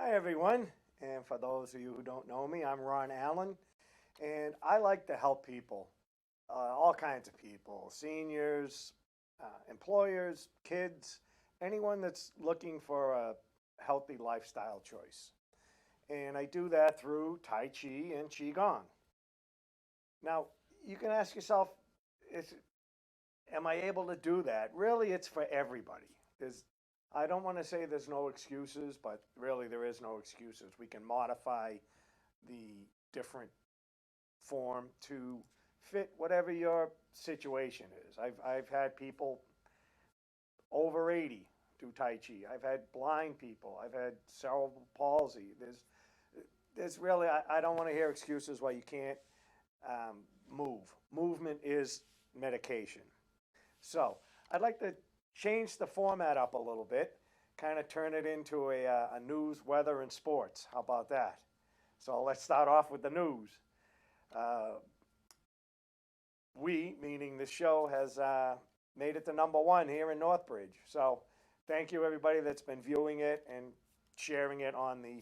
Hi, everyone. And for those of you who don't know me, I'm Ron Allen, and I like to help people, all kinds of people, seniors, employers, kids, anyone that's looking for a healthy lifestyle choice. And I do that through Tai Chi and Qigong. Now, you can ask yourself, is, am I able to do that? Really, it's for everybody. I don't want to say there's no excuses, but really there is no excuses. We can modify the different form to fit whatever your situation is. I've had people over 80 do Tai Chi. I've had blind people. I've had cerebral palsy. There's really, I don't want to hear excuses why you can't move. Movement is medication. So I'd like to change the format up a little bit, kind of turn it into a news, weather, and sports. How about that? So let's start off with the news. Uh, we, meaning the show, has made it to #1 here in Northbridge. So thank you, everybody that's been viewing it and sharing it on the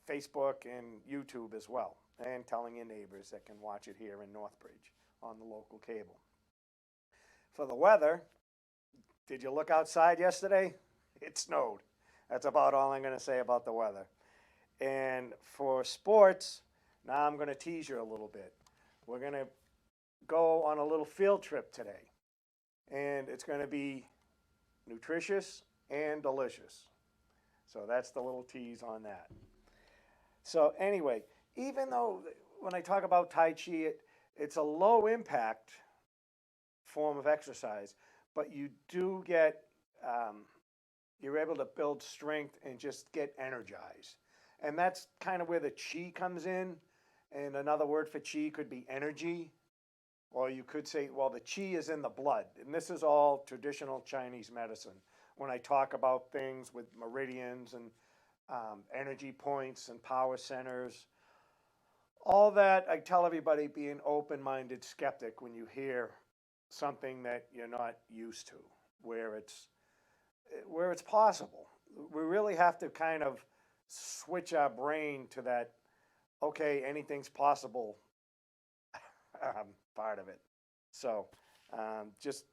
Facebook and YouTube as well, and telling your neighbors that can watch it here in Northbridge on the local cable. For the weather, did you look outside yesterday? It snowed. That's about all I'm going to say about the weather. And for sports, now I'm going to tease you a little bit. We're going to go on a little field trip today. And it's going to be nutritious and delicious. So that's the little tease on that. So, anyway, even though when I talk about Tai Chi, it's a low impact form of exercise, but you do get, you're able to build strength and just get energized. And that's kind of where the chi comes in. And another word for chi could be energy. Or you could say, well, the chi is in the blood. And this is all traditional Chinese medicine. When I talk about things with meridians and energy points and power centers, all that, I tell everybody, be an open-minded skeptic when you hear something that you're not used to, where it's possible. We really have to kind of switch our brain to that, okay, anything's possible part of it. So just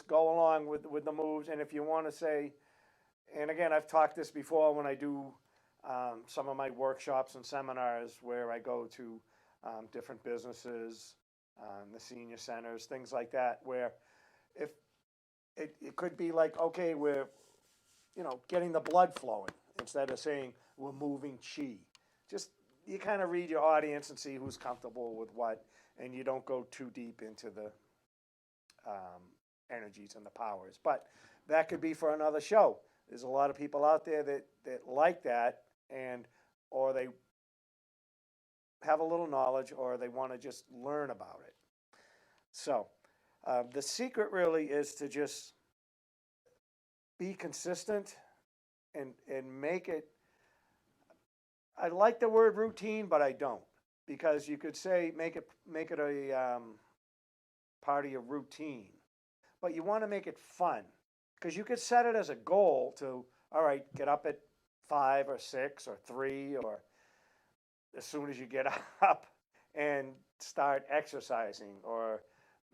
go along with the moves. And if you want to say, and again, I've talked this before when I do some of my workshops and seminars where I go to different businesses, the senior centers, things like that, where if it could be like, okay, we're, getting the blood flowing instead of saying we're moving chi. Just, you kind of read your audience and see who's comfortable with what, and you don't go too deep into the energies and the powers. But that could be for another show. There's a lot of people out there that like that, and or they have a little knowledge, or they want to just learn about it. So the secret really is to just be consistent and make it. I like the word routine, but I don't, because you could say make it a part of your routine, but you want to make it fun, because you could set it as a goal to, all right, get up at 5 or 6 or 3 or as soon as you get up and start exercising or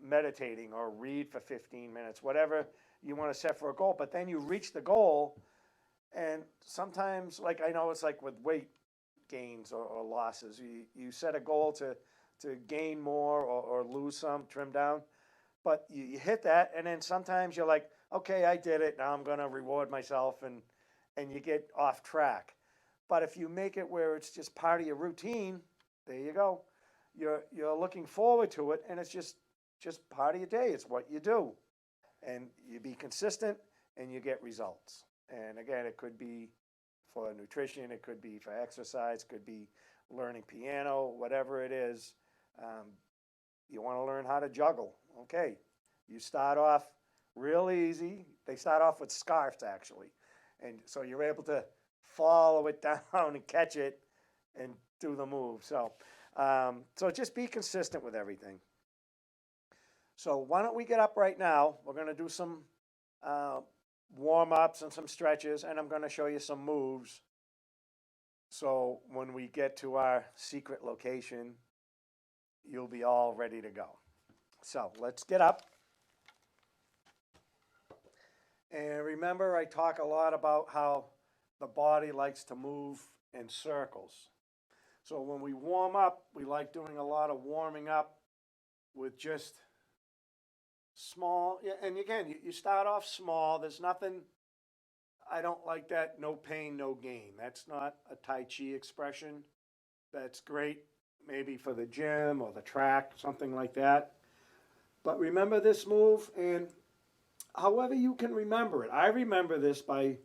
meditating or read for 15 minutes, whatever you want to set for a goal. But then you reach the goal, and sometimes, like I know it's like with weight gains or losses, you set a goal to gain more or lose some, trim down, but you hit that, and then sometimes you're like, okay, I did it, now I'm going to reward myself, and you get off track. But if you make it where it's just part of your routine, there you go. You're looking forward to it, and it's just part of your day. It's what you do, and you be consistent, and you get results. And again, it could be for nutrition, it could be for exercise, it could be learning piano, whatever it is. You want to learn how to juggle. Okay, you start off real easy. They start off with scarves, actually. And so you're able to follow it down and catch it and do the move. So just be consistent with everything. So why don't we get up right now? We're going to do some warm-ups and some stretches, and I'm going to show you some moves So when we get to our secret location, you'll be all ready to go. So let's get up. And remember, I talk a lot about how the body likes to move in circles. So when we warm up, we like doing a lot of warming up with just small, and again, you start off small. There's nothing, I don't like that no pain, no gain. That's not a Tai Chi expression. That's great maybe for the gym or the track, something like that. But remember this move, and however you can remember it. I remember this by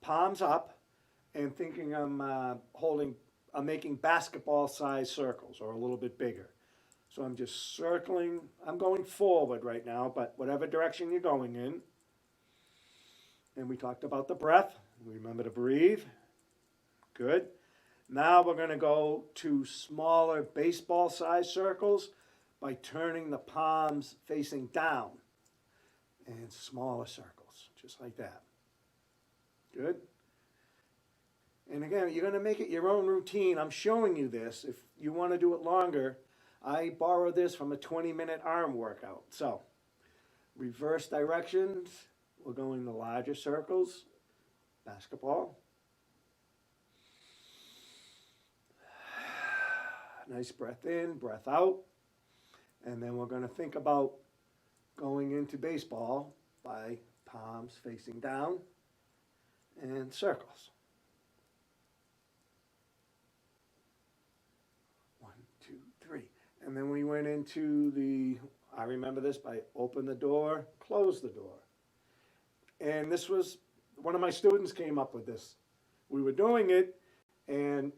palms up and thinking I'm making basketball-sized circles or a little bit bigger. So I'm just circling. I'm going forward right now, but whatever direction you're going in. And we talked about the breath. Remember to breathe. Good. Now we're going to go to smaller baseball-sized circles by turning the palms facing down. And smaller circles, just like that. Good. And again, you're going to make it your own routine. I'm showing you this. If you want to do it longer, I borrowed this from a 20-minute arm workout. So, reverse directions. We're going the larger circles. Basketball. Nice breath in, breath out. And then we're going to think about going into baseball by palms facing down and circles. 1, 2, 3. And then we went into I remember this by open the door, close the door. And this was, one of my students came up with this. We were doing it, and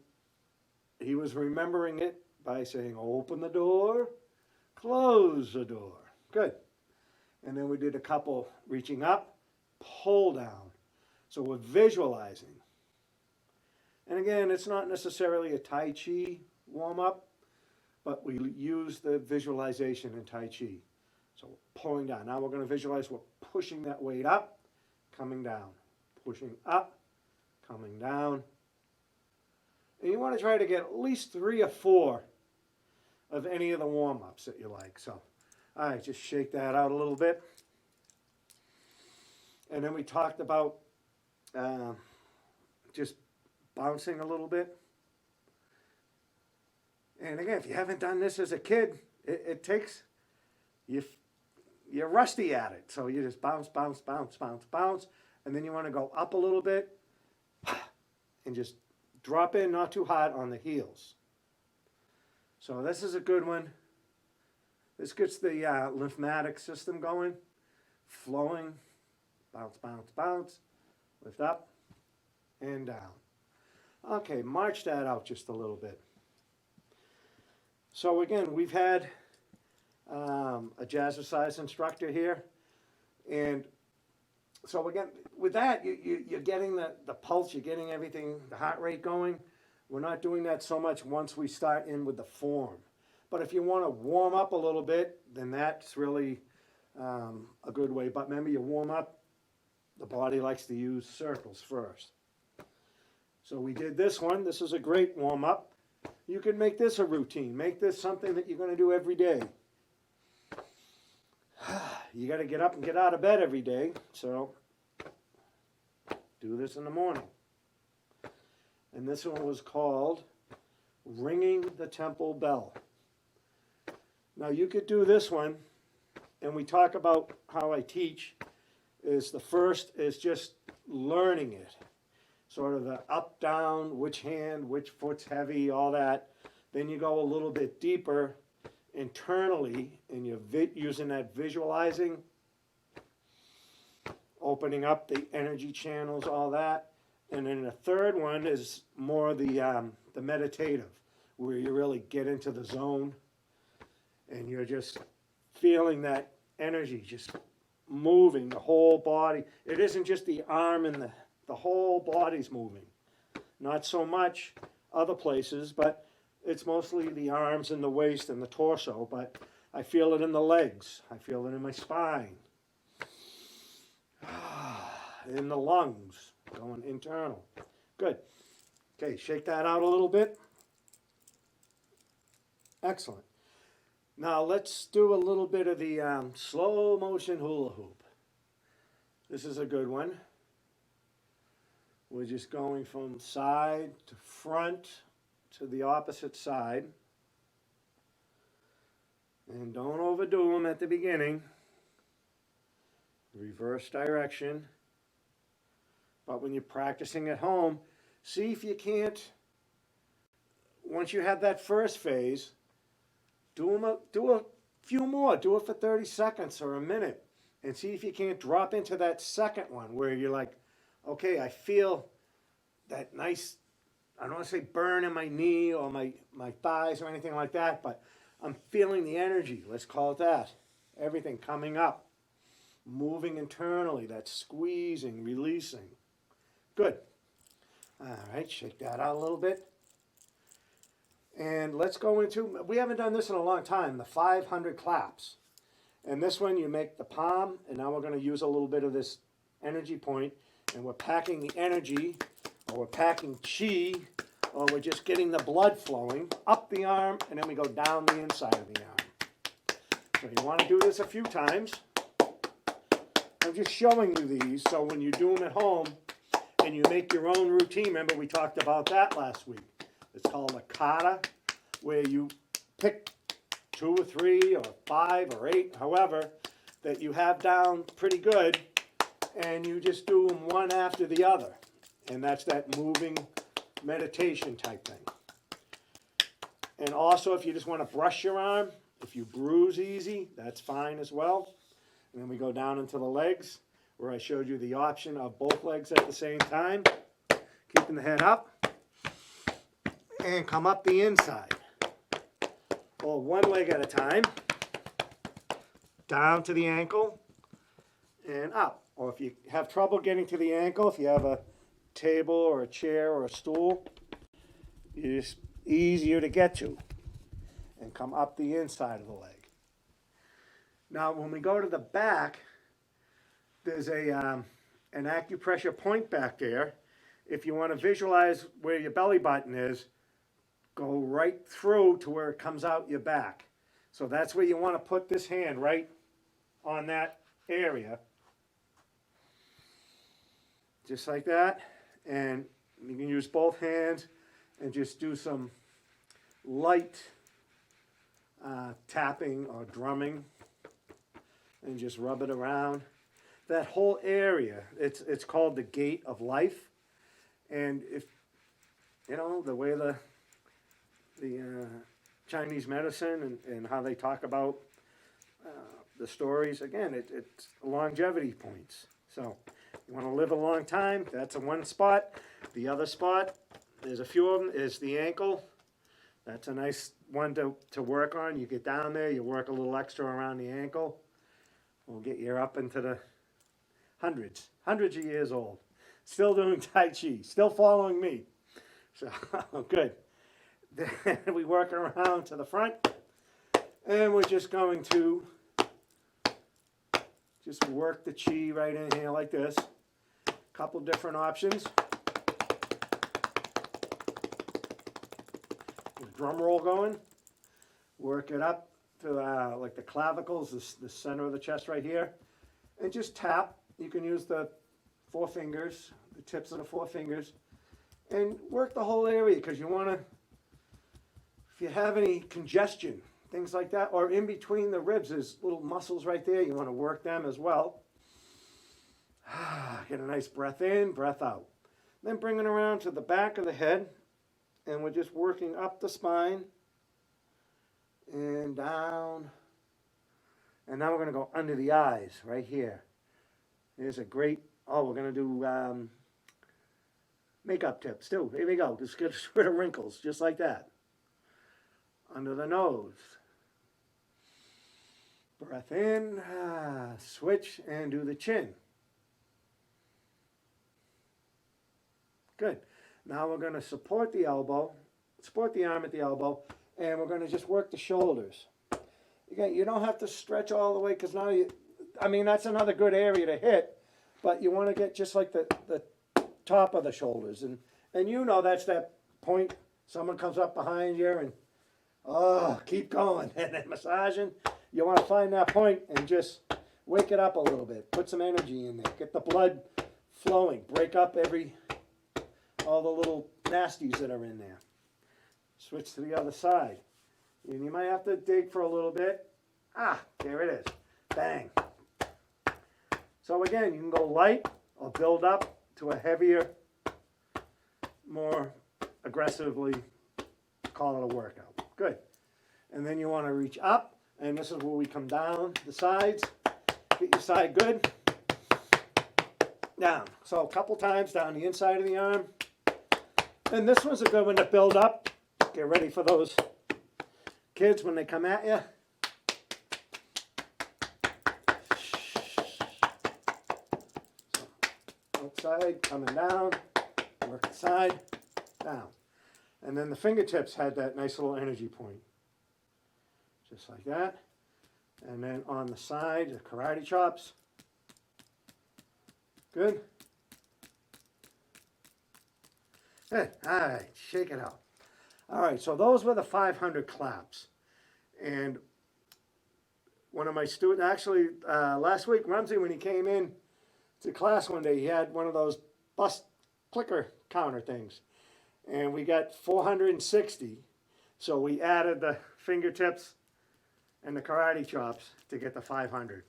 he was remembering it by saying, open the door, close the door. Good. And then we did a couple reaching up, pull down. So we're visualizing. And again, it's not necessarily a Tai Chi warm-up, but we use the visualization in Tai Chi. So we're pulling down. Now we're going to visualize we're pushing that weight up, coming down. Pushing up, coming down. And you want to try to get at least 3 or 4 of any of the warm-ups that you like. So, all right, just shake that out a little bit. And then we talked about just bouncing a little bit. And again, if you haven't done this as a kid, it takes, you're rusty at it. So you just bounce, bounce, bounce, bounce, bounce. And then you want to go up a little bit and just drop in, not too hard on the heels. So this is a good one. This gets the lymphatic system going, flowing, bounce, bounce, bounce, lift up and down. Okay, march that out just a little bit. So again, we've had a jazzercise instructor here, and so again, with that, you're getting the pulse, you're getting everything, the heart rate going. We're not doing that so much once we start in with the form. But if you want to warm up a little bit, then that's really a good way. But remember, you warm up, the body likes to use circles first. So we did this one. This is a great warm up. You can make this a routine. Make this something that you're going to do every day. You got to get up and get out of bed every day. So do this in the morning. And this one was called Ringing the Temple Bell. Now you could do this one, and we talk about how I teach, is the first is just learning it. Sort of the up, down, which hand, which foot's heavy, all that. Then you go a little bit deeper internally, and you're using that visualizing, opening up the energy channels, all that. And then the third one is more the meditative, where you really get into the zone, and you're just feeling that energy just moving the whole body. It isn't just the arm and the whole body's moving. Not so much other places, but it's mostly the arms and the waist and the torso, but I feel it in the legs. I feel it in my spine. In the lungs, going internal. Good. Okay, shake that out a little bit. Excellent. Now let's do a little bit of the slow motion hula hoop. This is a good one. We're just going from side to front to the opposite side. And don't overdo them at the beginning. Reverse direction. But when you're practicing at home, see if you can't, once you have that first phase, do a few more. Do it for 30 seconds or a minute. And see if you can't drop into that second one where you're like, okay, I feel that nice, I don't want to say burn in my knee or my thighs or anything like that, but I'm feeling the energy. Let's call it that. Everything coming up. Moving internally. That's squeezing, releasing. Good. All right, shake that out a little bit. And let's go into, we haven't done this in a long time, the 500 claps. And this one, you make the palm, and now we're going to use a little bit of this energy point, and we're packing the energy, or we're packing chi, or we're just getting the blood flowing up the arm, and then we go down the inside of the arm. So you want to do this a few times. I'm just showing you these, so when you do them at home, and you make your own routine, remember we talked about that last week. It's called a kata, where you pick 2 or 3 or 5 or 8, however, that you have down pretty good, and you just do them one after the other. And that's that moving meditation type thing. And also, if you just want to brush your arm, if you bruise easy, that's fine as well. And then we go down into the legs, where I showed you the option of both legs at the same time, keeping the head up, and come up the inside. Or one leg at a time, down to the ankle, and up. Or if you have trouble getting to the ankle, if you have a table or a chair or a stool, it's easier to get to. And come up the inside of the leg. Now, when we go to the back, there's an acupressure point back there. If you want to visualize where your belly button is, go right through to where it comes out your back. So that's where you want to put this hand, right on that area. Just like that. And you can use both hands and just do some light tapping or drumming and just rub it around. That whole area, it's called the gate of life. And if, you know, the way the Chinese medicine and how they talk about the stories, again, it's longevity points. So you want to live a long time, that's one spot. The other spot, there's a few of them, is the ankle. That's a nice one to work on. You get down there, you work a little extra around the ankle. We'll get you up into the hundreds of years old. Still doing Tai Chi, still following me. So, good. Then we work around to the front, and we're just going to just work the chi right in here like this. Couple different options. Drum roll going. Work it up to like the clavicles, the center of the chest right here, and just tap. You can use the 4 fingers, the tips of the 4 fingers, and work the whole area, because you want to, if you have any congestion, things like that, or in between the ribs, there's little muscles right there, you want to work them as well. Get a nice breath in, breath out. Then bring it around to the back of the head, and we're just working up the spine and down. And now we're going to go under the eyes right here. There's a great, we're going to do makeup tips too. Here we go. Just get rid of wrinkles, just like that. Under the nose. Breath in, switch, and do the chin. Good. Now we're going to support the elbow, support the arm at the elbow, and we're going to just work the shoulders. Again, you don't have to stretch all the way, because now that's another good area to hit, but you want to get just like the top of the shoulders, and And you know that's that point, someone comes up behind you and, oh, keep going, and then massaging. You want to find that point and just wake it up a little bit. Put some energy in there. Get the blood flowing. Break up all the little nasties that are in there. Switch to the other side. And you might have to dig for a little bit. Ah, there it is. Bang. So again, you can go light or build up to a heavier, more aggressively, call it a workout. Good. And then you want to reach up, and this is where we come down the sides. Get your side good. Down. So a couple times down the inside of the arm. And this one's a good one to build up. Get ready for those kids when they come at you. Outside, coming down, work the side, down. And then the fingertips had that nice little energy point. Just like that. And then on the side, the karate chops. Good. Good. All right, shake it out. All right, so those were the 500 claps. And one of my students, actually last week, Rumsey, when he came in to class one day, he had one of those bus clicker counter things. And we got 460. So we added the fingertips and the karate chops to get the 500.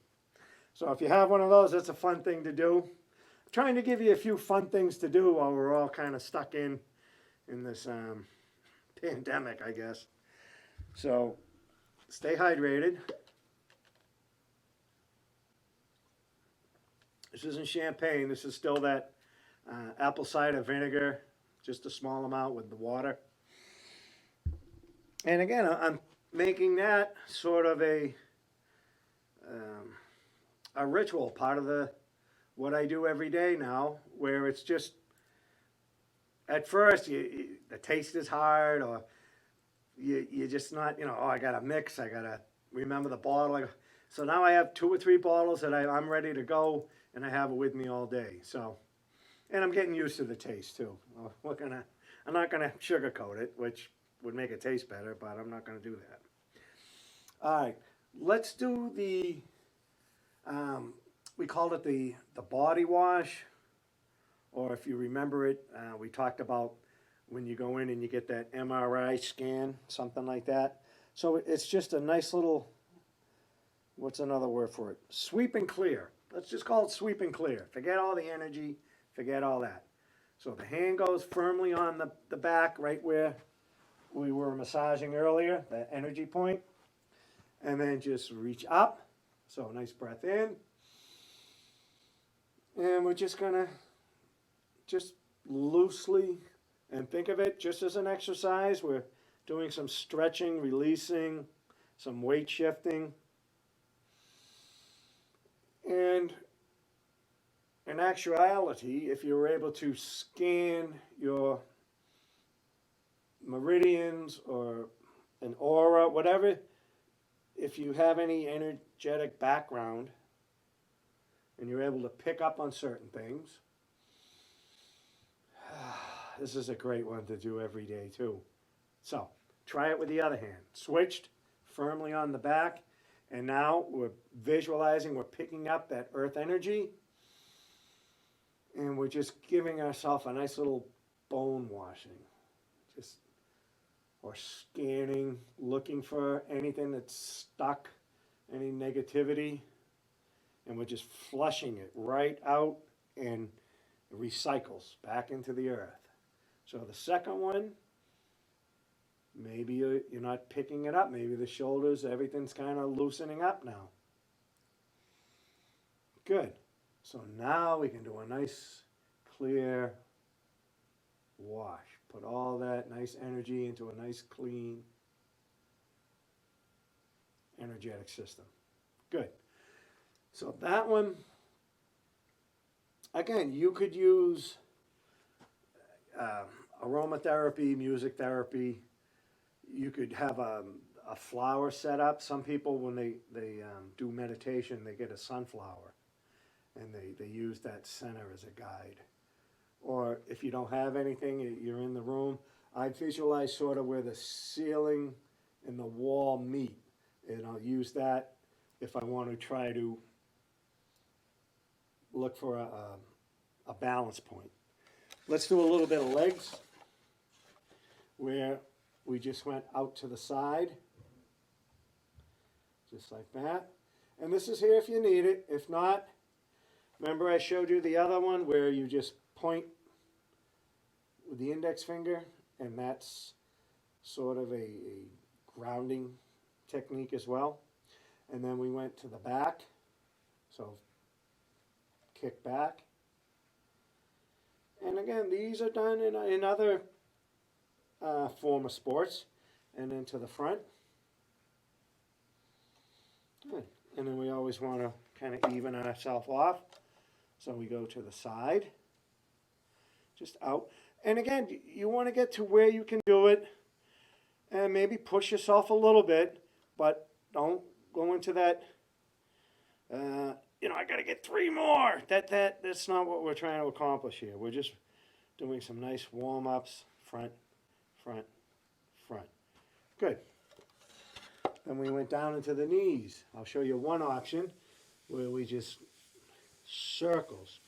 So if you have one of those, that's a fun thing to do. I'm trying to give you a few fun things to do while we're all kind of stuck in this pandemic, I guess. So stay hydrated. This isn't champagne. This is still that apple cider vinegar, just a small amount with the water. And again, I'm making that sort of a ritual, part of what I do every day now, where it's just, at first, the taste is hard, or you're just not, oh, I got to mix, I got to remember the bottle. So now I have 2 or 3 bottles that I'm ready to go, and I have it with me all day. So, and I'm getting used to the taste too. I'm not gonna sugarcoat it, which would make it taste better, but I'm not gonna do that. All right, let's do the, we called it the body wash, or if you remember it, we talked about when you go in and you get that MRI scan, something like that. So it's just a nice little, what's another word for it? Sweep and clear. Let's just call it sweep and clear. Forget all the energy, forget all that. So the hand goes firmly on the back, right where we were massaging earlier, that energy point. And then just reach up. So nice breath in. And we're just gonna just loosely, and think of it just as an exercise. We're doing some stretching, releasing, some weight shifting. And in actuality, if you were able to scan your meridians or an aura, whatever, if you have any energetic background and you're able to pick up on certain things, this is a great one to do every day too. So try it with the other hand. Switched firmly on the back. And now we're visualizing, we're picking up that earth energy, and we're just giving ourselves a nice little bone washing. Or scanning, looking for anything that's stuck, any negativity, and we're just flushing it right out, and it recycles back into the earth. So the second one, maybe you're not picking it up. Maybe the shoulders, everything's kind of loosening up now. Good. So now we can do a nice, clear wash. Put all that nice energy into a nice, clean, energetic system. Good. So that one, again, you could use aromatherapy, music therapy. You could have a flower set up. Some people, when they do meditation, they get a sunflower, and they use that center as a guide. or if you don't have anything, you're in the room, I visualize sort of where the ceiling and the wall meet. And I'll use that if I want to try to look for a balance point. Let's do a little bit of legs where we just went out to the side, just like that. And this is here if you need it. If not, remember I showed you the other one where you just point with the index finger, and that's sort of a grounding technique as well. And then we went to the back, so kick back. And again, these are done in other form of sports. And then to the front. Good. And then we always want to kind of even ourselves off. So we go to the side, just out. And again, you want to get to where you can do it and maybe push yourself a little bit, but don't go into that, I got to get 3 more. That's not what we're trying to accomplish here. We're just doing some nice warm-ups, front, front, front. Good. Then we went down into the knees. I'll show you one option where we just circles.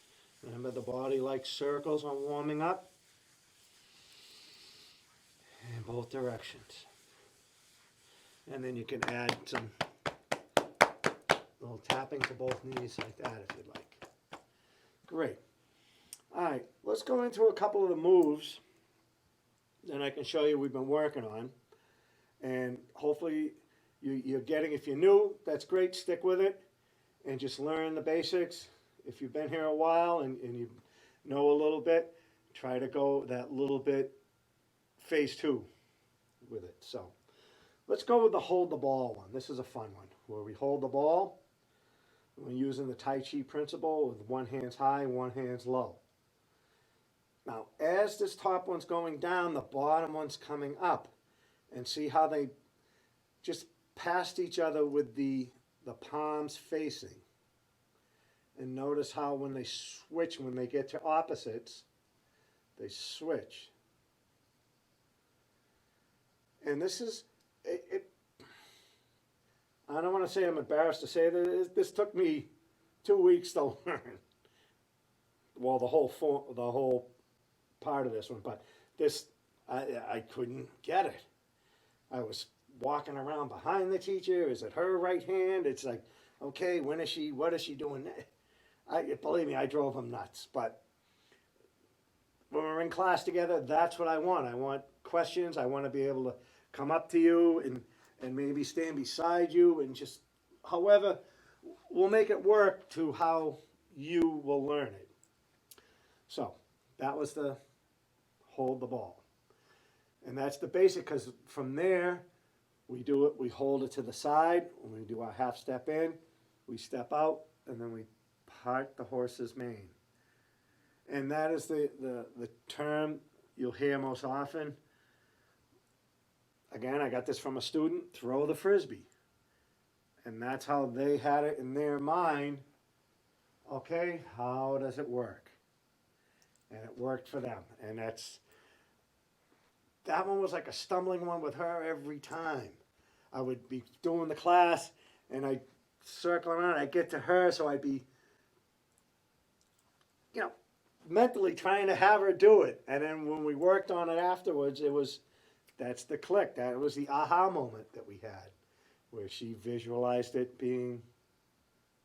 Remember, the body likes circles on warming up. In both directions. And then you can add some little tapping to both knees like that if you'd like. Great. All right, let's go into a couple of the moves that I can show you we've been working on. And hopefully you're getting, if you're new, that's great, stick with it and just learn the basics. If you've been here a while and you know a little bit, try to go that little bit phase 2 with it. So let's go with the hold the ball one. This is a fun one where we hold the ball. We're using the Tai Chi principle with one hand's high, one hand's low. Now, as this top one's going down, the bottom one's coming up. And see how they just passed each other with the palms facing. And notice how when they switch, when they get to opposites, they switch. And this is, I don't want to say I'm embarrassed to say that this took me 2 weeks to learn. Well, the whole part of this one, but this, I couldn't get it. I was walking around behind the teacher. Is it her right hand? It's like, okay, what is she doing? Believe me, I drove him nuts. But when we're in class together, that's what I want. I want questions. I want to be able to come up to you and maybe stand beside you and just, however, we'll make it work to how you will learn it. So that was the hold the ball. And that's the basic, because from there, we do it, we hold it to the side. When we do our half step in, we step out, and then we part the horse's mane. And that is the term you'll hear most often. Again, I got this from a student, throw the frisbee. And that's how they had it in their mind. Okay, how does it work? And it worked for them. And that one was like a stumbling one with her every time. I would be doing the class, and I'd circle around, I'd get to her, so I'd be, mentally trying to have her do it. And then when we worked on it afterwards, that's the click. That was the aha moment that we had, where she visualized it being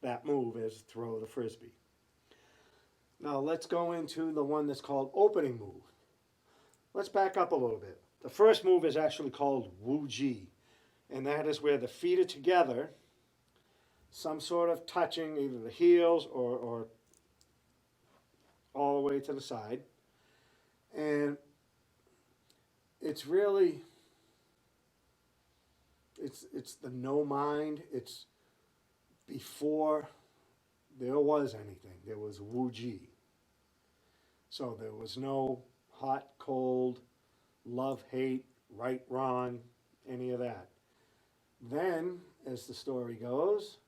that move as throw the frisbee. Now let's go into the one that's called opening move. Let's back up a little bit. The first move is actually called Wu Ji, and that is where the feet are together, some sort of touching either the heels or all the way to the side. And it's really, it's the no mind. It's before there was anything. There was Wu Ji. So there was no hot, cold, love, hate, right, wrong, any of that. Then, as the story goes,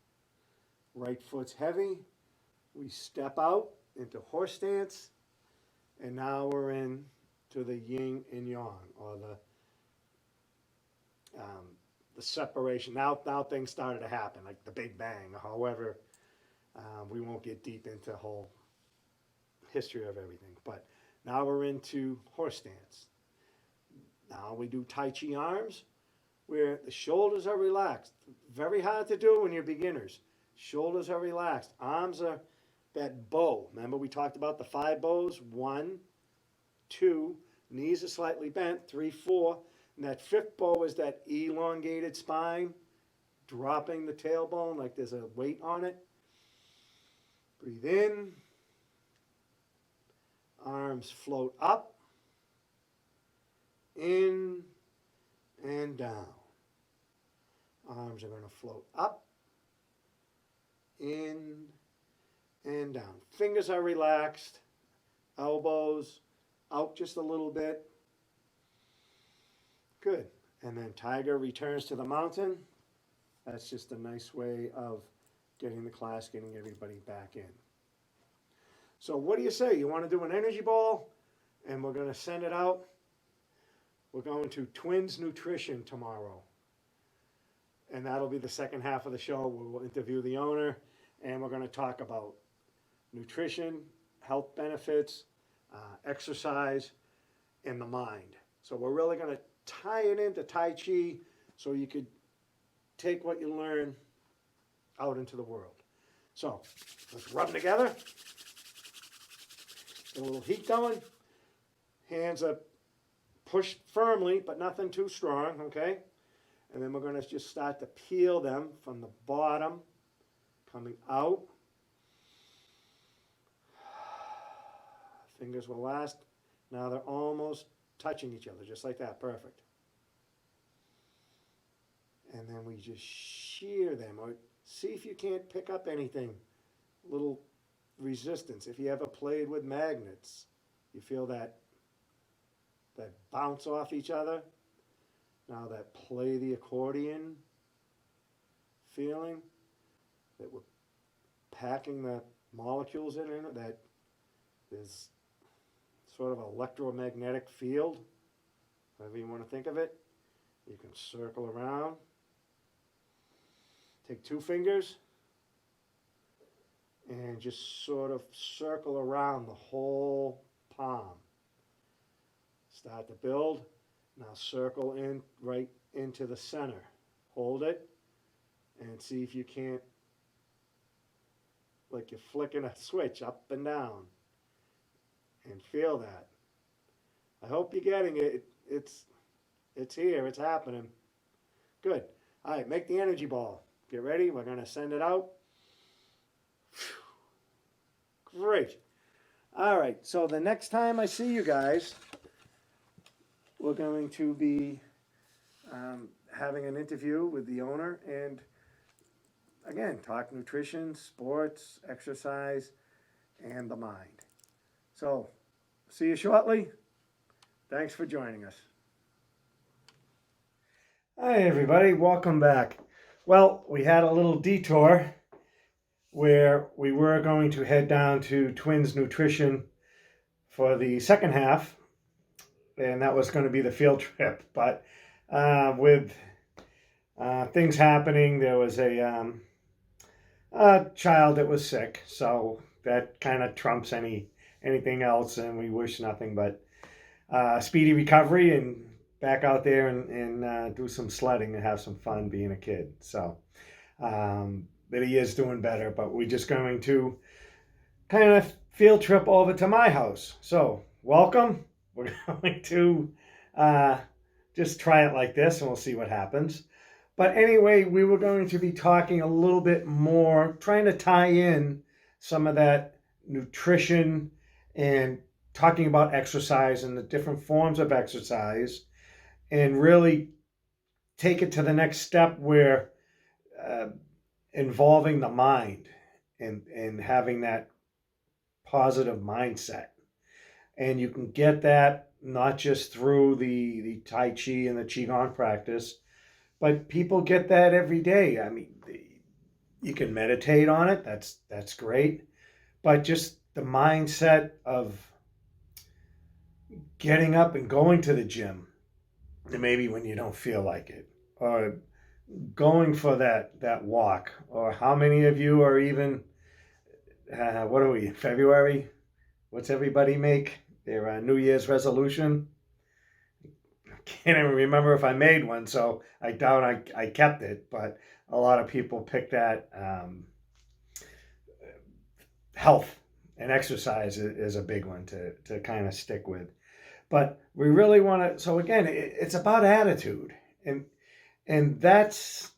right foot's heavy. We step out into horse stance, And now we're in to the yin and yang, or the separation. Now things started to happen, like the Big Bang. However, we won't get deep into the whole history of everything. But now we're into horse stance. Now we do Tai Chi arms, where the shoulders are relaxed. Very hard to do when you're beginners. Shoulders are relaxed. Arms are that bow. Remember we talked about the 5 bows? 1, 2, knees are slightly bent, 3, 4. And that 5th bow is that elongated spine, dropping the tailbone like there's a weight on it. Breathe in. Arms float up, in, and down. Arms are going to float up, in, and down. Fingers are relaxed. Elbows out just a little bit. Good. And then tiger returns to the mountain. That's just a nice way of getting the class, getting everybody back in. So what do you say? You want to do an energy ball? And we're going to send it out. We're going to Twins Nutrition tomorrow. And that'll be the second half of the show. We'll interview the owner, and we're going to talk about nutrition, health benefits, exercise, and the mind. So we're really going to tie it into Tai Chi so you could take what you learn out into the world. So let's rub them together. Get a little heat going. Hands are pushed firmly, but nothing too strong, okay? And then we're going to just start to peel them from the bottom, coming out. Fingers will last. Now they're almost touching each other, just like that. Perfect. And then we just shear them, or see if you can't pick up anything. Little resistance. If you ever played with magnets, you feel that bounce off each other. Now that play the accordion feeling, that we're packing the molecules in it, that there's sort of an electromagnetic field, however you want to think of it. You can circle around. Take 2 fingers and just sort of circle around the whole palm. Start to build. Now circle in right into the center. Hold it and see if you can't, like you're flicking a switch up and down, and feel that. I hope you're getting it. It's here. It's happening. Good. All right, make the energy ball. Get ready. We're going to send it out. Great. All right, so the next time I see you guys, we're going to be having an interview with the owner and, again, talk nutrition, sports, exercise, and the mind. So, see you shortly. Thanks for joining us. Hi, everybody. Welcome back. Well, we had a little detour where we were going to head down to Twins Nutrition for the second half, and that was going to be the field trip. But with things happening, there was a child that was sick, so that kind of trumps anything else, and we wish nothing but speedy recovery and back out there and do some sledding and have some fun being a kid. So, but he is doing better, but we're just going to kind of field trip over to my house. So, welcome. We're going to just try it like this, and we'll see what happens. But anyway, we were going to be talking a little bit more, trying to tie in some of that nutrition and talking about exercise and the different forms of exercise, and really take it to the next step where involving the mind and having that positive mindset. And you can get that not just through the Tai Chi and the Qigong practice, but people get that every day. I mean, you can meditate on it. That's great. But just the mindset of getting up and going to the gym, and maybe when you don't feel like it, or going for that walk, or how many of you are even, what are we, February? What's everybody make? Their New Year's resolution? I can't even remember if I made one, so I doubt I kept it, but a lot of people pick that. Health and exercise is a big one to kind of stick with. But we really want to, so again, it's about attitude. And that's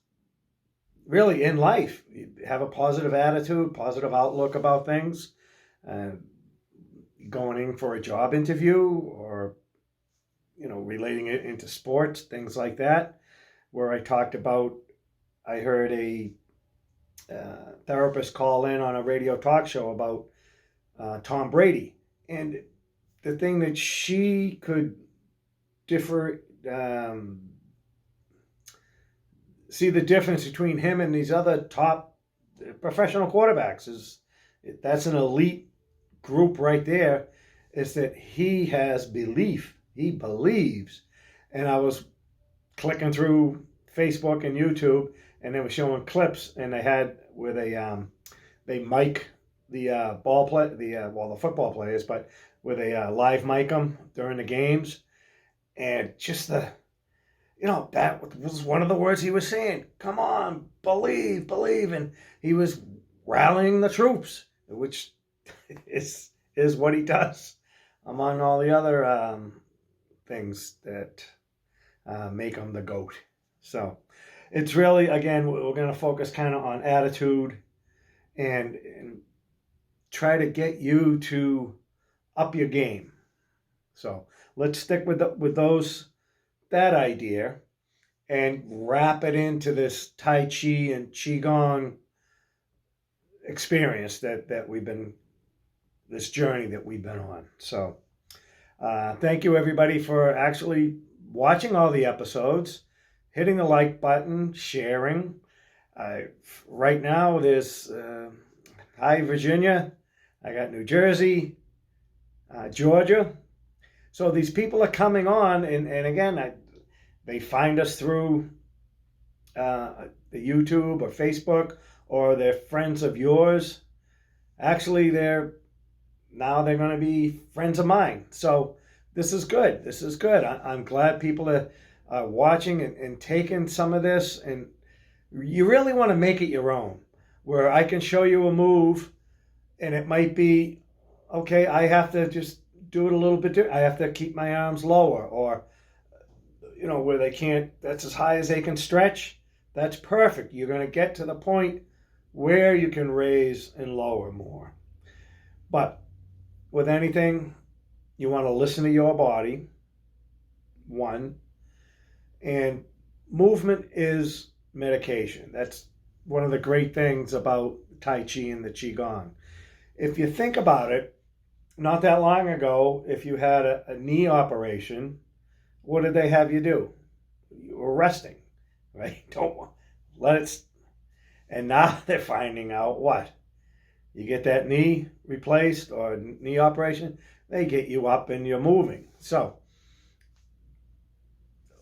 really in life. You have a positive attitude, positive outlook about things. Uh, Going in for a job interview, or relating it into sports, things like that, where I talked about, I heard a therapist call in on a radio talk show about Tom Brady, and the thing that she could differ see the difference between him and these other top professional quarterbacks is that's an elite group right there, is that he has belief. He believes. And I was clicking through Facebook and YouTube, and they were showing clips, and they had where they mic the the football players, but where they live mic them during the games, and just that was one of the words he was saying. Come on, believe, and he was rallying the troops, which is what he does, among all the other things that make him the GOAT. So it's really, again, we're going to focus kind of on attitude and try to get you to up your game. So let's stick with that idea and wrap it into this Tai Chi and Qigong experience that we've been, this journey that we've been on. So thank you, everybody, for actually watching all the episodes, hitting the like button, sharing. Right now, there's hi, Virginia. I got New Jersey, Georgia. So these people are coming on, and again, they find us through the YouTube or Facebook, or they're friends of yours. Actually, they're going to be friends of mine. So this is good. This is good. I'm glad people are watching and taking some of this, and you really want to make it your own, where I can show you a move, and it might be, okay, I have to just do it a little bit different. I have to keep my arms lower, or where they can't, that's as high as they can stretch. That's perfect. You're going to get to the point where you can raise and lower more. But with anything, you want to listen to your body, one, and movement is medication. That's one of the great things about Tai Chi and the Qigong. If you think about it, not that long ago, if you had a knee operation, what did they have you do? You were resting, right? Don't let it. And now they're finding out what? You get that knee replaced or knee operation, they get you up and you're moving. So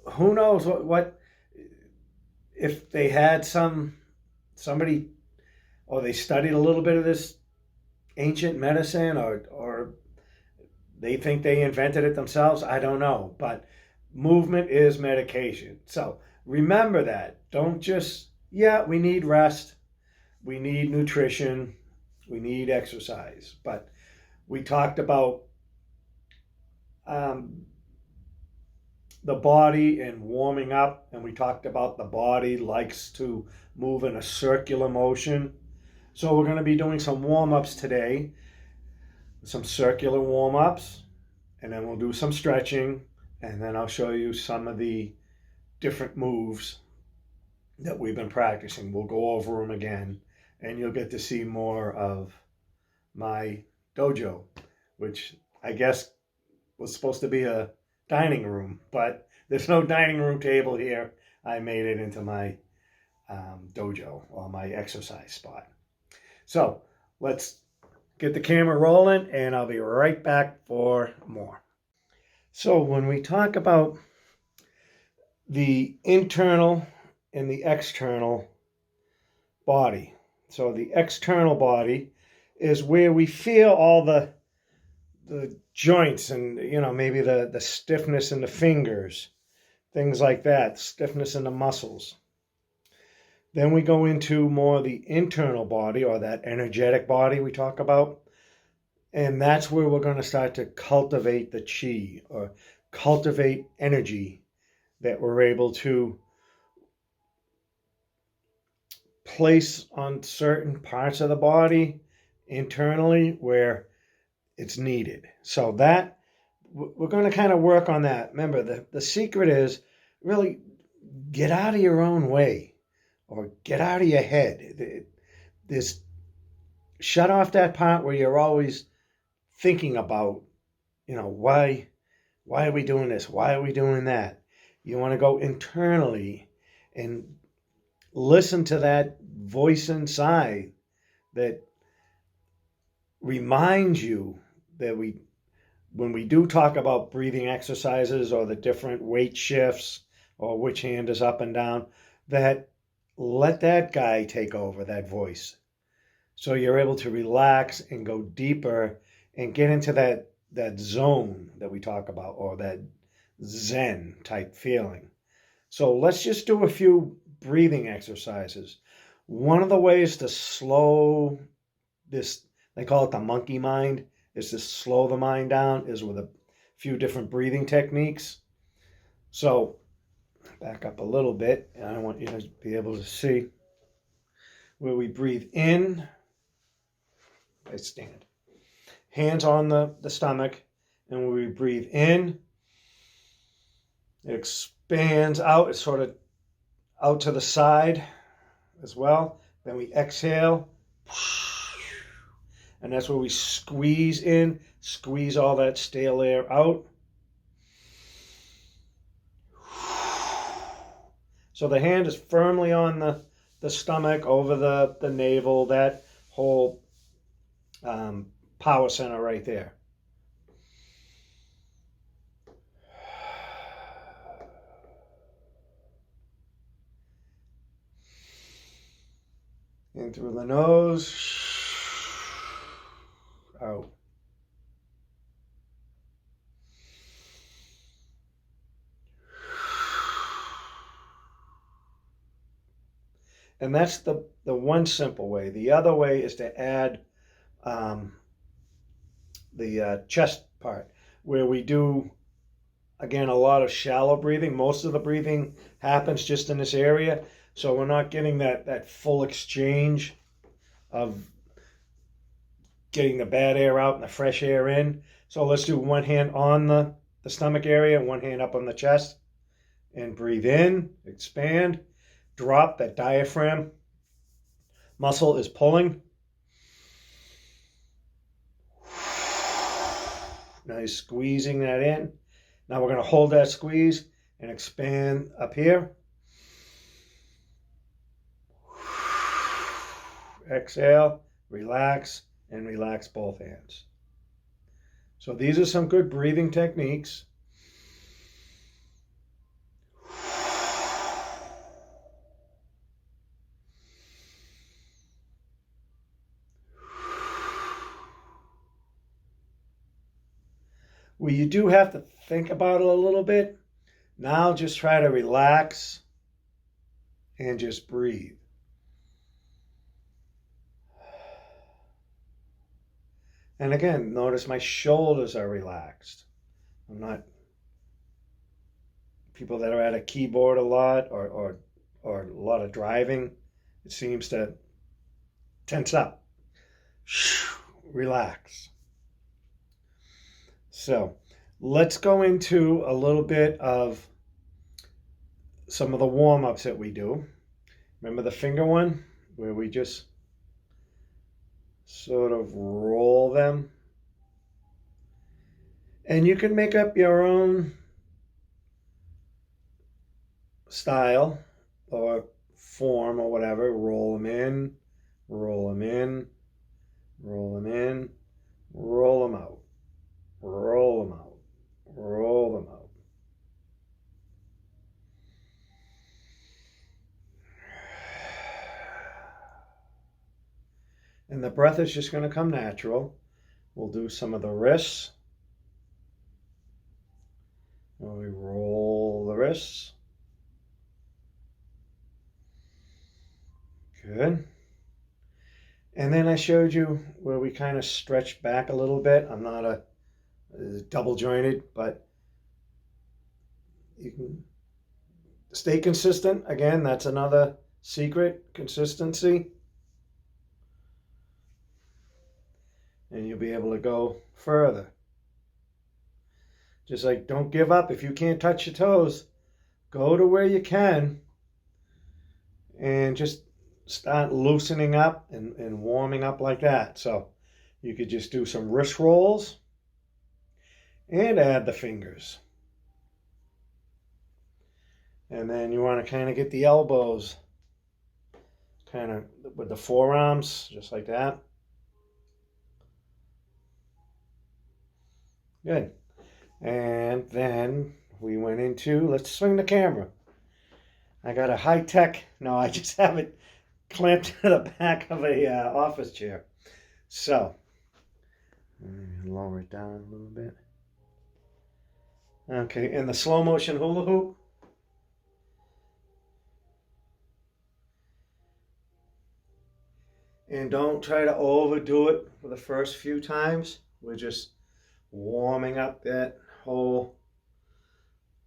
who knows what if they had somebody, or they studied a little bit of this ancient medicine, or they think they invented it themselves. I don't know, but movement is medication. So remember that. Don't just, we need rest, we need nutrition, we need exercise. But we talked about the body and warming up, and we talked about the body likes to move in a circular motion. So we're going to be doing some warm-ups today, some circular warm-ups, and then we'll do some stretching, and then I'll show you some of the different moves that we've been practicing. We'll go over them again, and you'll get to see more of my dojo, which I guess was supposed to be a dining room, but there's no dining room table here. I made it into my dojo, or my exercise spot. So let's get the camera rolling, and I'll be right back for more. So when we talk about the internal and the external body, so the external body is where we feel all the joints and maybe the stiffness in the fingers, things like that, stiffness in the muscles. Then we go into more the internal body, or that energetic body we talk about. And that's where we're going to start to cultivate the chi, or cultivate energy that we're able to place on certain parts of the body internally where it's needed. So that we're going to kind of work on that. Remember, the secret is really get out of your own way, or get out of your head. This shut off that part where you're always thinking about, why are we doing this? Why are we doing that? You want to go internally and listen to that voice inside that reminds you that when we do talk about breathing exercises or the different weight shifts or which hand is up and down, that let that guy take over, that voice. So you're able to relax and go deeper and get into that zone that we talk about, or that Zen type feeling. So let's just do a few breathing exercises. One of the ways to slow this, they call it the monkey mind, is to slow the mind down, is with a few different breathing techniques. So back up a little bit, and I want you to be able to see where we breathe in. I stand. Hands on the stomach, and when we breathe in, it expands out. It's sort of out to the side as well. Then we exhale, and that's where we squeeze in, squeeze all that stale air out. So the hand is firmly on the stomach, over the navel, that whole power center right there. In through the nose, out. And that's the one simple way. The other way is to add the chest part, where we do, again, a lot of shallow breathing. Most of the breathing happens just in this area, so we're not getting that full exchange of getting the bad air out and the fresh air in. So let's do one hand on the stomach area, one hand up on the chest, and breathe in, expand, drop. That diaphragm muscle is pulling. Now you're squeezing that in. Now we're going to hold that squeeze and expand up here. Exhale, relax, and relax both hands. So these are some good breathing techniques. Well, you do have to think about it a little bit. Now just try to relax and just breathe. And again, notice my shoulders are relaxed. I'm not, people that are at a keyboard a lot, or a lot of driving, it seems to tense up. Relax. So let's go into a little bit of some of the warm-ups that we do. Remember the finger one, where we just sort of roll them? And you can make up your own style or form or whatever. Roll them in, roll them in, roll them in, roll them out, roll them out, roll them out. And the breath is just going to come natural. We'll do some of the wrists. When we roll the wrists. Good. And then I showed you where we kind of stretch back a little bit. I'm not a double jointed, but you can stay consistent. Again, that's another secret, consistency. And you'll be able to go further. Just like, don't give up. If you can't touch your toes, go to where you can and just start loosening up and warming up like that. So you could just do some wrist rolls and add the fingers. And then you want to kind of get the elbows kind of with the forearms, just like that. Good. And then we went into, let's swing the camera. I got a high-tech, no, I just have it clamped to the back of a office chair. So, lower it down a little bit. Okay, and the slow motion hula hoop. And don't try to overdo it for the first few times. We're just warming up that whole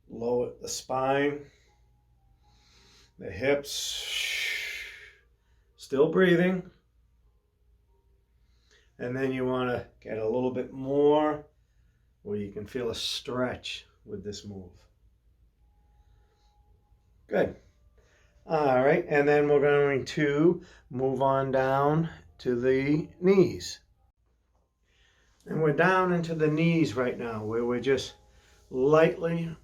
lower the spine, the hips, still breathing. And then you want to get a little bit more where you can feel a stretch with this move. Good. All right, and then we're going to move on down to the knees. And we're down into the knees right now, where we're just lightly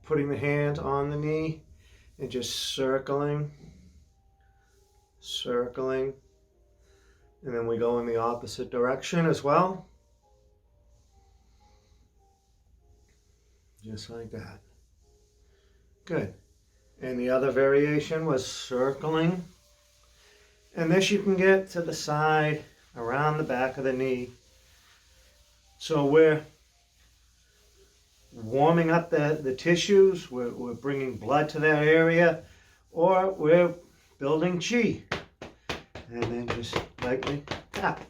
putting the hands on the knee and just circling. And then we go in the opposite direction as well. Just like that. Good. And the other variation was circling. And this you can get to the side, around the back of the knee. So we're warming up the tissues, we're bringing blood to that area, or we're building chi. And then just lightly tap.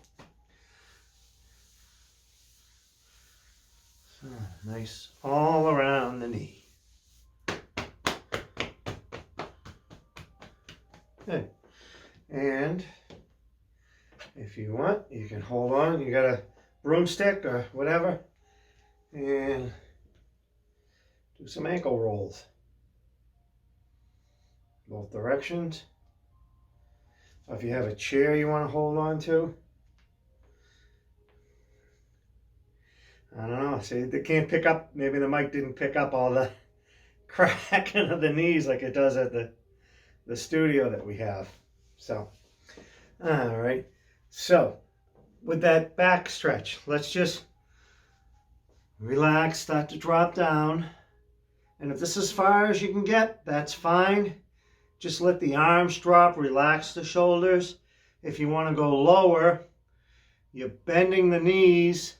So nice all around the knee. Good. And if you want, you can hold on. You got a broomstick or whatever, and do some ankle rolls. Both directions. If you have a chair you want to hold on to, I don't know. See, they can't pick up, maybe the mic didn't pick up all the cracking of the knees like it does at the studio that we have. So, all right. So, with that back stretch, let's just relax, start to drop down. And if this is as far as you can get, that's fine. Just let the arms drop, relax the shoulders. If you want to go lower, you're bending the knees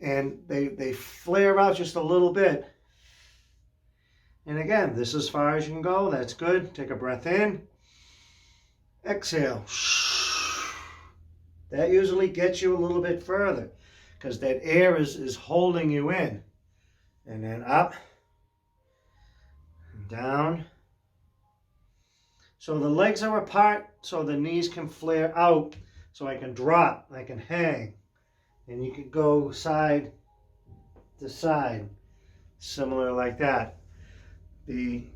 and they flare out just a little bit. And again, this is as far as you can go. That's good. Take a breath in. Exhale. That usually gets you a little bit further because that air is holding you in. And then up, and down. So the legs are apart so the knees can flare out, so I can drop, I can hang. And you can go side to side, similar like that.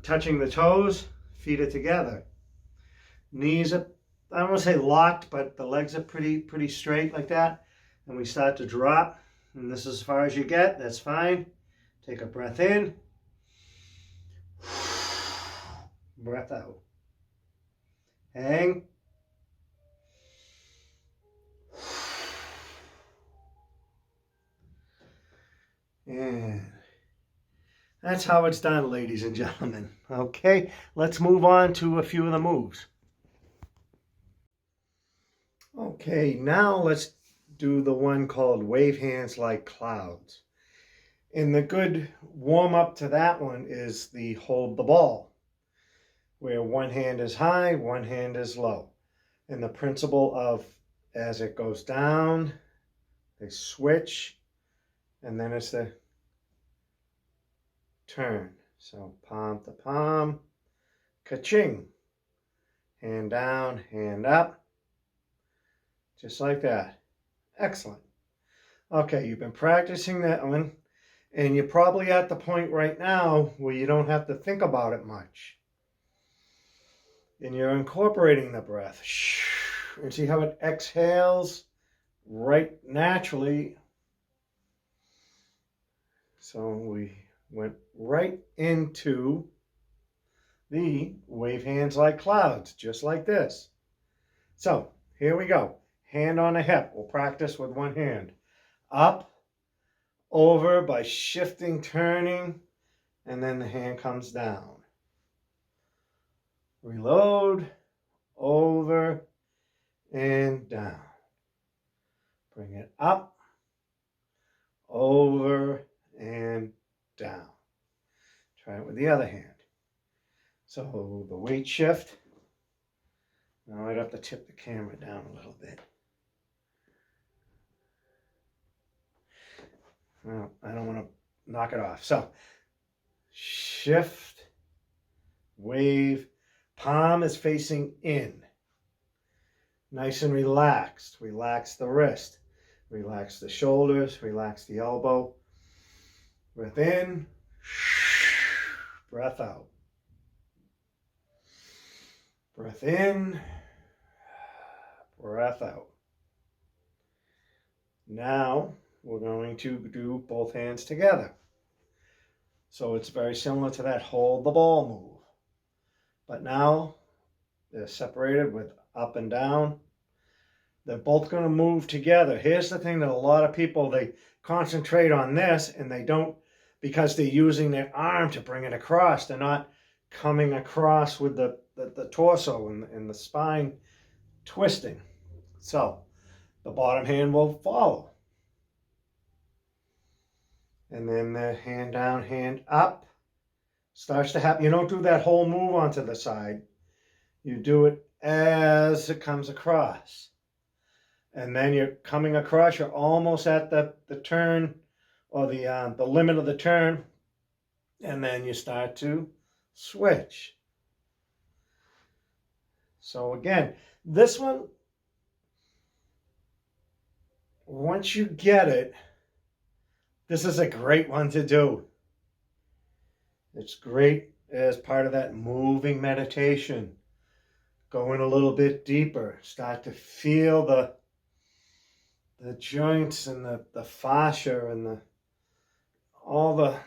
Touching the toes, feet are together. Knees are, I don't want to say locked, but the legs are pretty straight like that. And we start to drop, and this is as far as you get, that's fine. Take a breath in. Breath out. Hang. And that's how it's done, ladies and gentlemen. Okay, let's move on to a few of the moves. Okay, now let's do the one called wave hands like clouds. And the good warm up to that one is the hold the ball, where one hand is high, one hand is low. And the principle of as it goes down, they switch, and then it's the turn. So palm to palm, ka-ching. Hand down, hand up, just like that. Excellent. Okay, you've been practicing that one, and you're probably at the point right now where you don't have to think about it much. And you're incorporating the breath. And see how it exhales right naturally. So we went right into the wave hands like clouds, just like this. So here we go. Hand on the hip. We'll practice with one hand. Up, over by shifting, turning, and then the hand comes down. Reload, over, and down. Bring it up, over, and down. Try it with the other hand. So the weight shift. Now I'd have to tip the camera down a little bit. Well, I don't want to knock it off. So shift, wave, palm is facing in. Nice and relaxed. Relax the wrist. Relax the shoulders. Relax the elbow. Breath in. Breath out. Breath in. Breath out. Now we're going to do both hands together. So it's very similar to that hold the ball move. But now they're separated with up and down. They're both going to move together. Here's the thing that a lot of people, they concentrate on this and they don't, because they're using their arm to bring it across. They're not coming across with the torso and the spine twisting. So the bottom hand will follow. And then the hand down, hand up starts to happen. You don't do that whole move onto the side. You do it as it comes across. And then you're coming across, you're almost at the turn or the limit of the turn. And then you start to switch. So again, this one, once you get it, this is a great one to do. It's great as part of that moving meditation. Going a little bit deeper. Start to feel the joints and the fascia and all the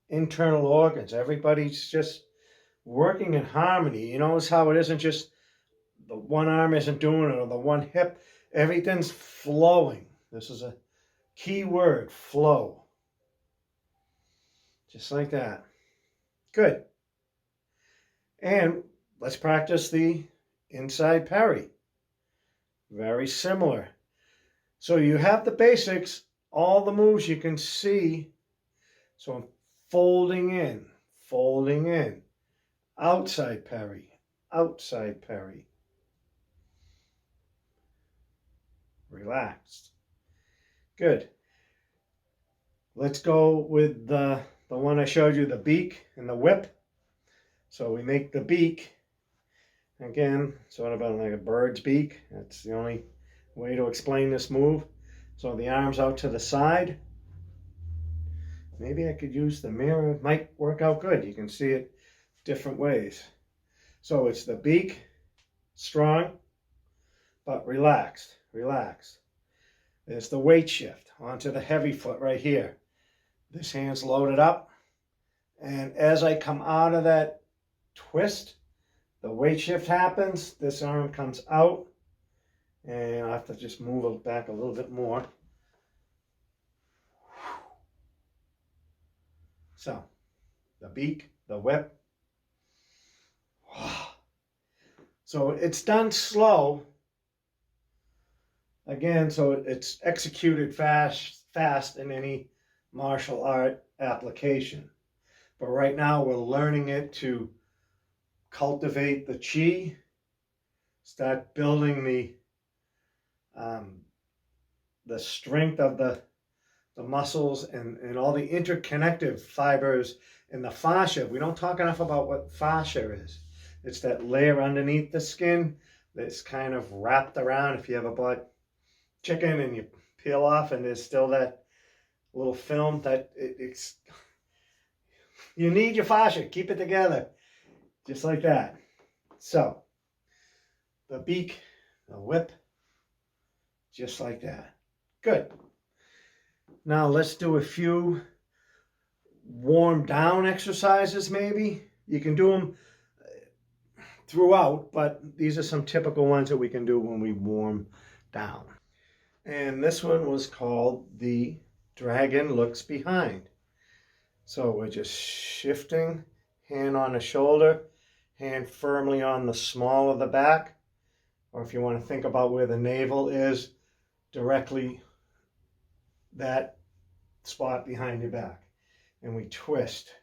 internal organs. Everybody's just working in harmony. You notice how it isn't just the one arm isn't doing it or the one hip. Everything's flowing. This is a key word, flow. Just like that. Good. And let's practice the inside parry. Very similar. So you have the basics, all the moves you can see. So I'm folding in, outside parry, outside parry. Relaxed. Good. Let's go with the one I showed you, the beak and the whip. So we make the beak, again, sort of like a bird's beak. That's the only way to explain this move. So the arms out to the side. Maybe I could use the mirror. It might work out good. You can see it different ways. So it's the beak, strong, but relaxed, relaxed. There's the weight shift onto the heavy foot right here. This hand's loaded up. And as I come out of that twist, the weight shift happens. This arm comes out. And I have to just move it back a little bit more. So, the beak, the whip. So it's done slow. Again, so it's executed fast in any martial art application. But right now we're learning it to cultivate the chi, start building the strength of the muscles and all the interconnective fibers in the fascia. We don't talk enough about what fascia is. It's that layer underneath the skin that's kind of wrapped around. If you ever bought chicken and you peel off and there's still that little film, that it's you need your fascia. Keep it together, just like that. So the beak, the whip, just like that. Good. Now let's do a few warm down exercises maybe. You can do them throughout, but these are some typical ones that we can do when we warm down. And this one was called the Dragon Looks Behind. So we're just shifting, hand on the shoulder, hand firmly on the small of the back, or if you want to think about where the navel is, directly that spot behind your back. And we twist.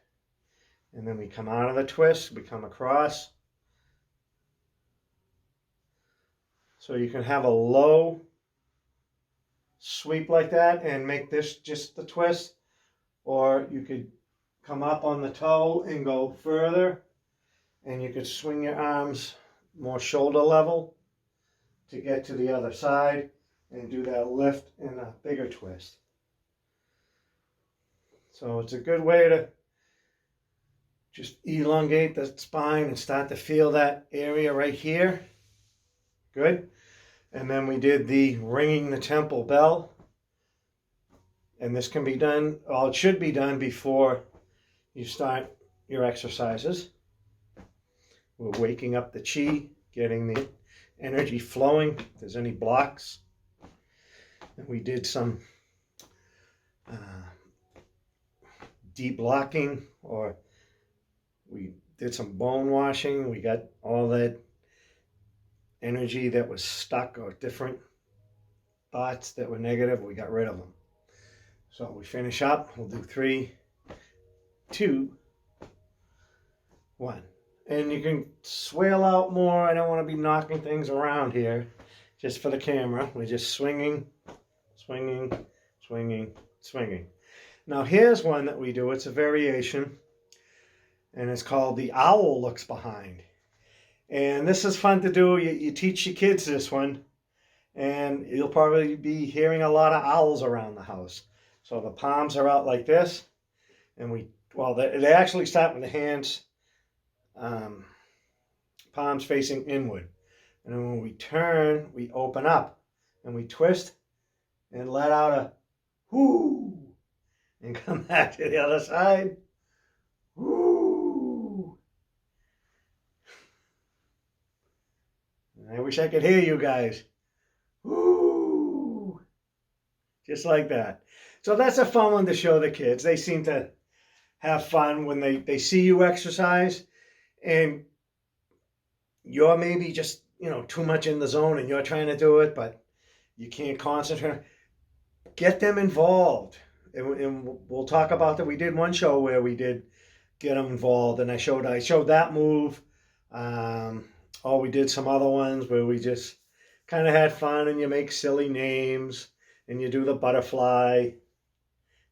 And then we come out of the twist, we come across. So you can have a low sweep like that and make this just the twist, or you could come up on the toe and go further, and you could swing your arms more shoulder level to get to the other side and do that lift and a bigger twist. So it's a good way to just elongate the spine and start to feel that area right here. Good. And then we did the ringing the temple bell. And this can be done, well, it should be done before you start your exercises. We're waking up the chi, getting the energy flowing. If there's any blocks. And we did some deep blocking, or we did some bone washing. We got all that energy that was stuck or different thoughts that were negative. We got rid of them. So we finish up. We'll do 3, 2, 1. And you can swale out more. I don't want to be knocking things around here. Just for the camera. We're just swinging, swinging, swinging, swinging. Now here's one that we do. It's a variation. And it's called the Owl Looks Behind. And this is fun to do. You teach your kids this one. And you'll probably be hearing a lot of owls around the house. So the palms are out like this. And they actually start with the hands, palms facing inward. And then when we turn, we open up. And we twist and let out a whoo. And come back to the other side. Whoo. I wish I could hear you guys. Whoo. Just like that. So that's a fun one to show the kids. They seem to have fun when they see you exercise, and you're maybe just, too much in the zone and you're trying to do it, but you can't concentrate. Get them involved. And we'll talk about that. We did one show where we did get them involved, and I showed that move. We did some other ones where we just kind of had fun, and you make silly names and you do the butterfly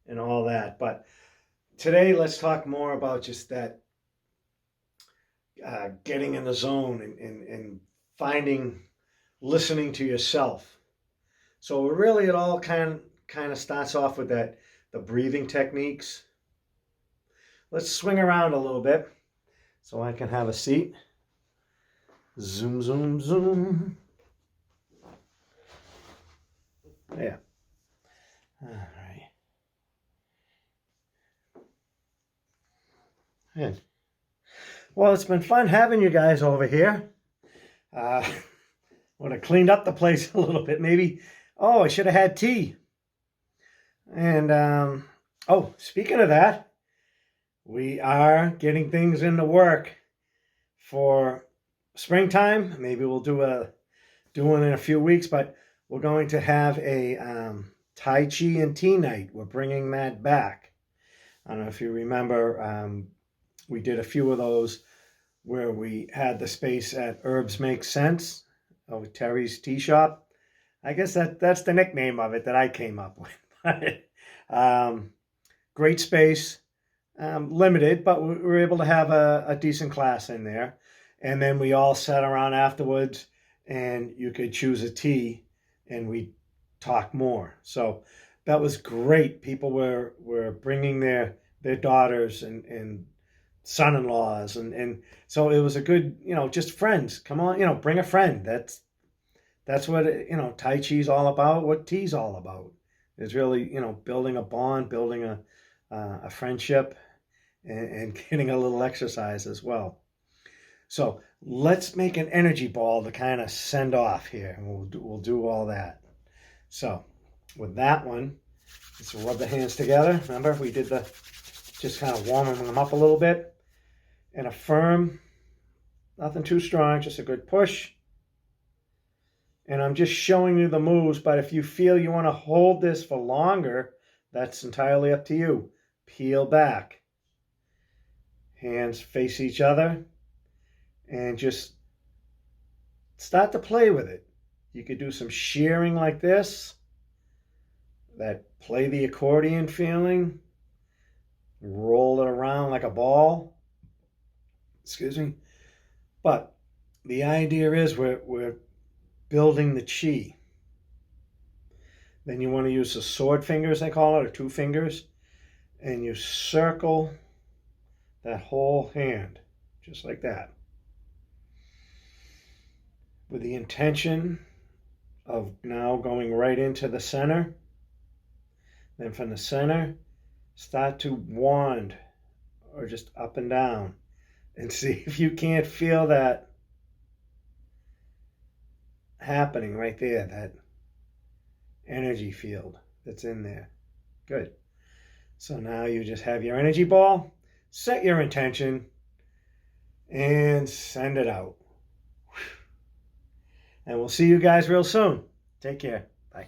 and all that. But today, let's talk more about just that getting in the zone and listening to yourself. So really, it all kind of starts off with the breathing techniques. Let's swing around a little bit so I can have a seat. Zoom, zoom, zoom. Yeah. All right. Good. Well, it's been fun having you guys over here. Would have cleaned up the place a little bit. Maybe, I should have had tea. And, speaking of that, we are getting things into work for springtime. Maybe we'll do one in a few weeks, but we're going to have a Tai Chi and Tea night. We're bringing that back. I don't know if you remember, we did a few of those where we had the space at Herbs Make Sense, Terry's Tea Shop. I guess that's the nickname of it that I came up with. Great space, limited, but we were able to have a decent class in there. And then we all sat around afterwards, and you could choose a tea, and we talk more. So that was great. People were bringing their daughters and son-in-laws, and so it was a good, just friends. Come on, bring a friend. That's what Tai Chi's all about. What tea's all about is really building a bond, building a friendship, and getting a little exercise as well. So let's make an energy ball to kind of send off here, and we'll do all that. So with that one, let's rub the hands together. Remember, we did just kind of warming them up a little bit. And a firm, nothing too strong, just a good push. And I'm just showing you the moves, but if you feel you want to hold this for longer, that's entirely up to you. Peel back. Hands face each other. And just start to play with it. You could do some shearing like this. That play the accordion feeling. Roll it around like a ball. Excuse me. But the idea is we're building the chi. Then you want to use the sword fingers, they call it, or 2 fingers, and you circle that whole hand, just like that, with the intention of now going right into the center. Then from the center, start to wand, or just up and down, and see if you can't feel that happening right there, that energy field that's in there. Good. So now you just have your energy ball, set your intention, and send it out. And we'll see you guys real soon. Take care. Bye.